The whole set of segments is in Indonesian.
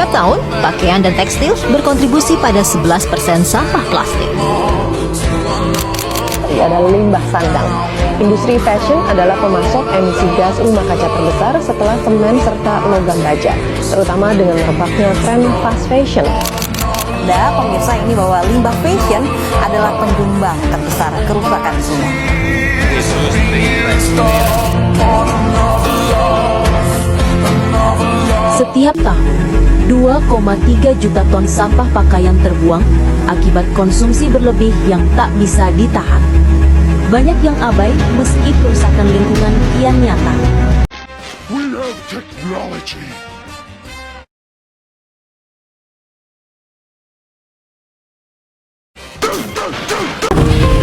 Setiap tahun, pakaian dan tekstil berkontribusi pada 11% sampah plastik. Adalah limbah sandang. Industri fashion adalah pemasok emisi gas rumah kaca terbesar setelah semen serta logam baja, terutama dengan merebaknya tren fast fashion. Pemirsa, ini bahwa limbah fashion adalah penyumbang terbesar kerusakan sungai. Setiap tahun, 2,3 juta ton sampah pakaian terbuang akibat konsumsi berlebih yang tak bisa ditahan. Banyak yang abai meski kerusakan lingkungan kian nyata. We have technology.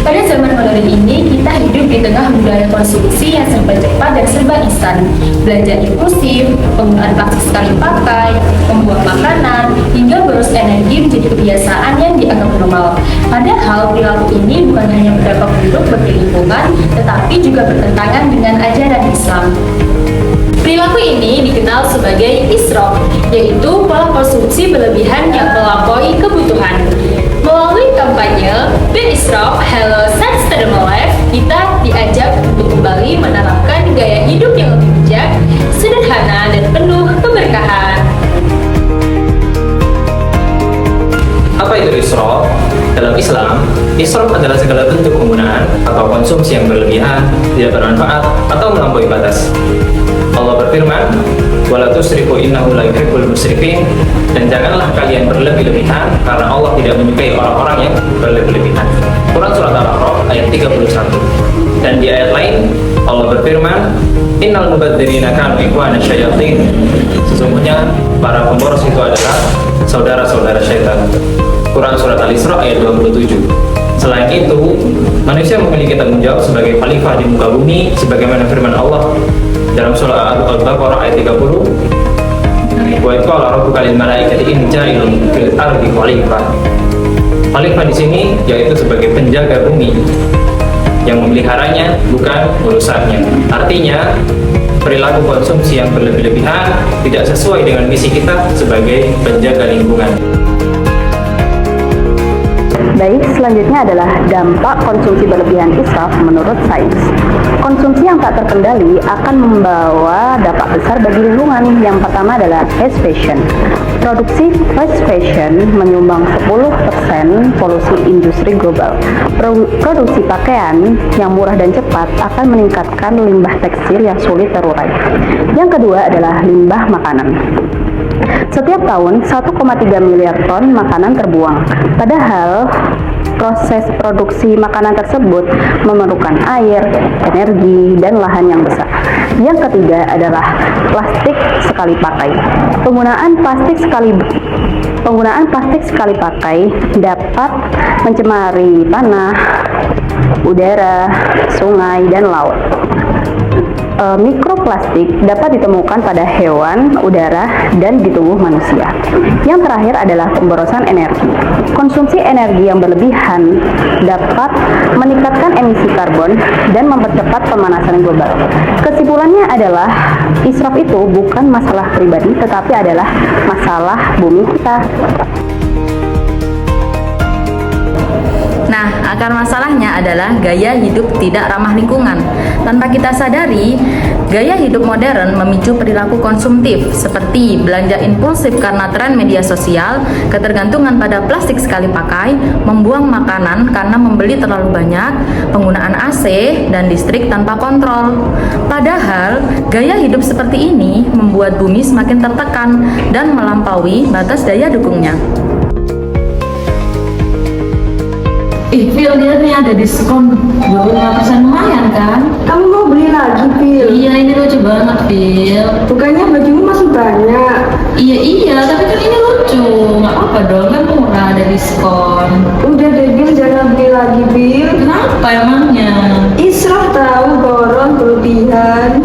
Pada zaman modern ini, kita hidup di tengah budaya konsumsi yang serba cepat dan serba instan. Belanja impulsif, penggunaan plastik sekali pakai, membuang makanan, hingga boros energi menjadi kebiasaan yang dianggap normal. Padahal perilaku ini bukan hanya berdampak buruk bagi lingkungan, tetapi juga bertentangan dengan ajaran Islam. Perilaku ini dikenal sebagai israf, yaitu pola konsumsi berlebihan yang melampaui kebutuhan. Melalui kampanye Be Israf, Hello Sustainable Life, kita diajak untuk kembali menerapkan gaya hidup yang lebih bijak, sederhana, dan penuh keberkahan. Apa itu israf? Dalam Islam, israf adalah segala bentuk penggunaan atau konsumsi yang berlebihan, tidak bermanfaat, atau melampaui batas. Allah berfirman, "Wala tusrifu innahu la yuhibbul musrifin," dan janganlah kalian berlebih-lebihan karena Allah tidak menyukai orang-orang yang berlebih-lebihan. Quran surat Al-A'raf ayat 31. Dan di ayat lain Allah berfirman, "Innal mubadzirina kanu ikhwana syayatin." Sesungguhnya para pemboros itu adalah saudara-saudara syaitan. Quran surat Al-Isra ayat 27. Selain itu, manusia memiliki tanggung jawab sebagai khalifah di muka bumi sebagaimana firman Allah dalam surah Al-Baqarah ayat 30, "Wa qala rabbuka lil malaikati inni ja'ilun fil ardi khalifah." Khalifah di sini yaitu sebagai penjaga bumi yang memeliharanya, bukan merusaknya. Artinya, perilaku konsumsi yang berlebih-lebihan tidak sesuai dengan misi kita sebagai penjaga lingkungan. Baik, selanjutnya adalah dampak konsumsi berlebihan israf menurut sains. Konsumsi yang tak terkendali akan membawa dampak besar bagi lingkungan. Yang pertama adalah fast fashion. Produksi fast fashion menyumbang 10% polusi industri global. Produksi pakaian yang murah dan cepat akan meningkatkan limbah tekstil yang sulit terurai. Yang kedua adalah limbah makanan. Setiap tahun 1,3 miliar ton makanan terbuang. Padahal proses produksi makanan tersebut memerlukan air, energi, dan lahan yang besar. Yang ketiga adalah plastik sekali pakai. Penggunaan plastik sekali pakai dapat mencemari tanah, udara, sungai, dan laut. Mikroplastik dapat ditemukan pada hewan, udara, dan di tubuh manusia. Yang terakhir adalah pemborosan energi. Konsumsi energi yang berlebihan dapat meningkatkan emisi karbon dan mempercepat pemanasan global. Kesimpulannya adalah israf itu bukan masalah pribadi, tetapi adalah masalah bumi kita. Nah, akar masalahnya adalah gaya hidup tidak ramah lingkungan. Tanpa kita sadari, gaya hidup modern memicu perilaku konsumtif seperti belanja impulsif karena tren media sosial, ketergantungan pada plastik sekali pakai, membuang makanan karena membeli terlalu banyak, penggunaan AC dan listrik tanpa kontrol. Padahal, gaya hidup seperti ini membuat bumi semakin tertekan dan melampaui batas daya dukungnya. Phil, dia nih ada diskon 25% lumayan kan? Kamu mau beli lagi, Phil? Iya, ini lucu banget, Phil. Bukannya bajumu masih banyak? Iya, tapi kan ini lucu. Nggak apa-apa dong, kan murah, ada diskon. Udah deh, Phil, jangan beli lagi, Phil. Kenapa emangnya? Israf tahu, boros, berlebihan.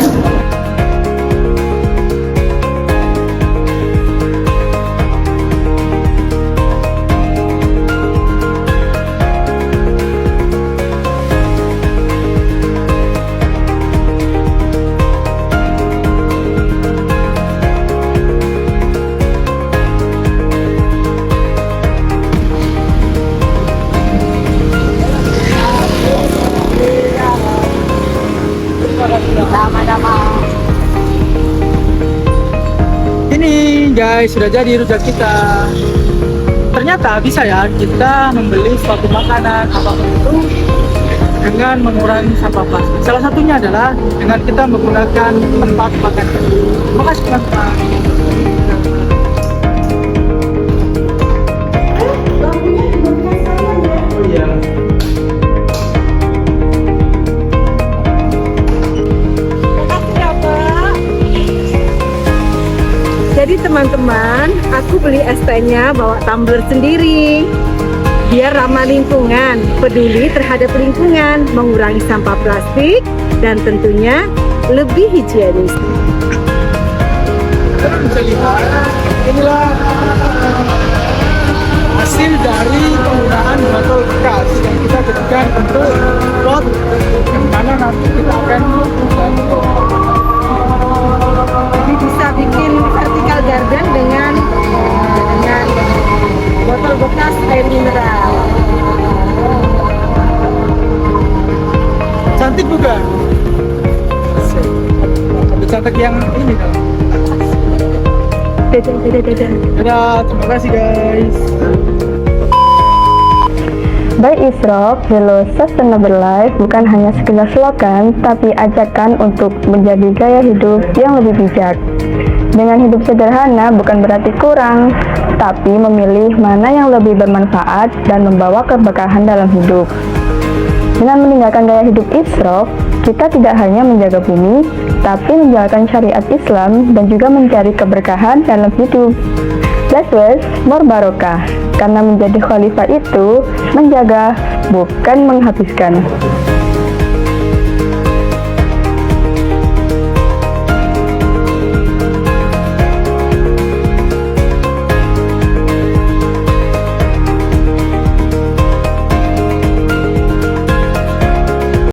Ini guys, sudah jadi rujak kita. Ternyata bisa ya kita membeli suatu makanan apapun itu dengan mengurangi sampah plastik. Salah satunya adalah dengan kita menggunakan tempat makan. Terima kasih teman-teman. Oh iya. Jadi teman-teman, aku beli es tehnya bawa tumbler sendiri. Biar ramah lingkungan, peduli terhadap lingkungan, mengurangi sampah plastik, dan tentunya lebih higienis. Kita bisa lihat, inilah hasil dari penggunaan botol bekas yang kita jadikan untuk pot yang mana nanti kita akan bantu. Jadi bisa bikin vertical garden dengan botol bekas air mineral. Cantik bukan? Ada cantik yang ini kan? Dadah, terima kasih guys. By Israf, Hello Sustainable Life bukan hanya sekedar slogan, tapi ajakan untuk menjadi gaya hidup yang lebih bijak. Dengan hidup sederhana bukan berarti kurang, tapi memilih mana yang lebih bermanfaat dan membawa keberkahan dalam hidup. Dengan meninggalkan gaya hidup israf, kita tidak hanya menjaga bumi, tapi menjalankan syariat Islam dan juga mencari keberkahan dalam hidup. Less waste, more barokah. Karena menjadi khalifah itu menjaga, bukan menghabiskan.